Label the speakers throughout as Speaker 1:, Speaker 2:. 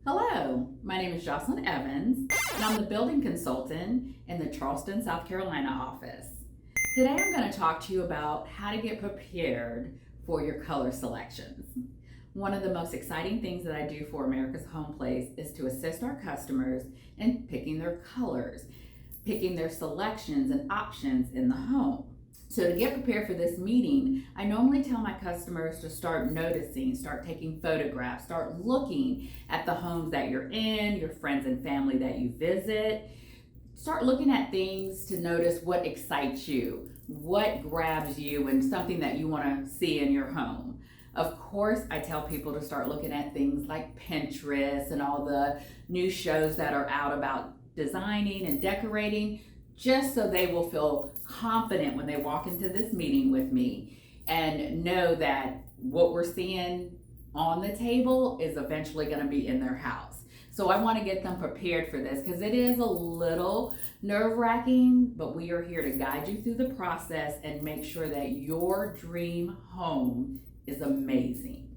Speaker 1: Hello, my name is Jocelyn Evans, and I'm the building consultant in the Charleston, South Carolina office. Today I'm going to talk to you about how to get prepared for your color selections. One of the most exciting things that I do for America's Home Place is to assist our customers in picking their colors, picking their selections and options in the home. So to get prepared for this meeting, I normally tell my customers to start noticing, start taking photographs, start looking at the homes that you're in, your friends and family that you visit. Start looking at things to notice what excites you, what grabs you, and something that you want to see in your home. Of course, I tell people to start looking at things like Pinterest and all the new shows that are out about designing and decorating, just so they will feel confident when they walk into this meeting with me and know that what we're seeing on the table is eventually going to be in their house. So I want to get them prepared for this because it is a little nerve-wracking, but we are here to guide you through the process and make sure that your dream home is amazing.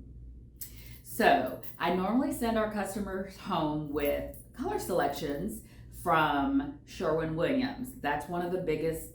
Speaker 1: So I normally send our customers home with color selections from Sherwin-Williams. That's one of the biggest,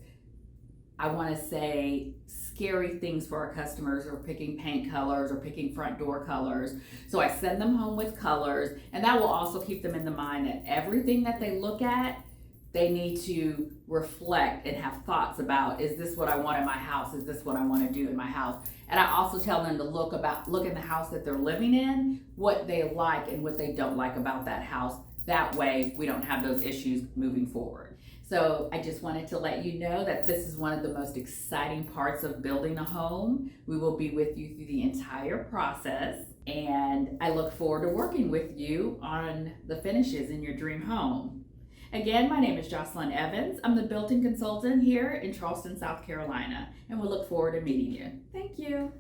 Speaker 1: I want to say, scary things for our customers are picking paint colors or picking front door colors. So I send them home with colors, and that will also keep them in the mind that everything that they look at, they need to reflect and have thoughts about, is this what I want in my house? Is this what I want to do in my house? And I also tell them to look in the house that they're living in, what they like and what they don't like about that house. That way we don't have those issues moving forward. So I just wanted to let you know that this is one of the most exciting parts of building a home. We will be with you through the entire process, and I look forward to working with you on the finishes in your dream home. Again, my name is Jocelyn Evans. I'm the built-in consultant here in Charleston, South Carolina, and we'll look forward to meeting you. Thank you.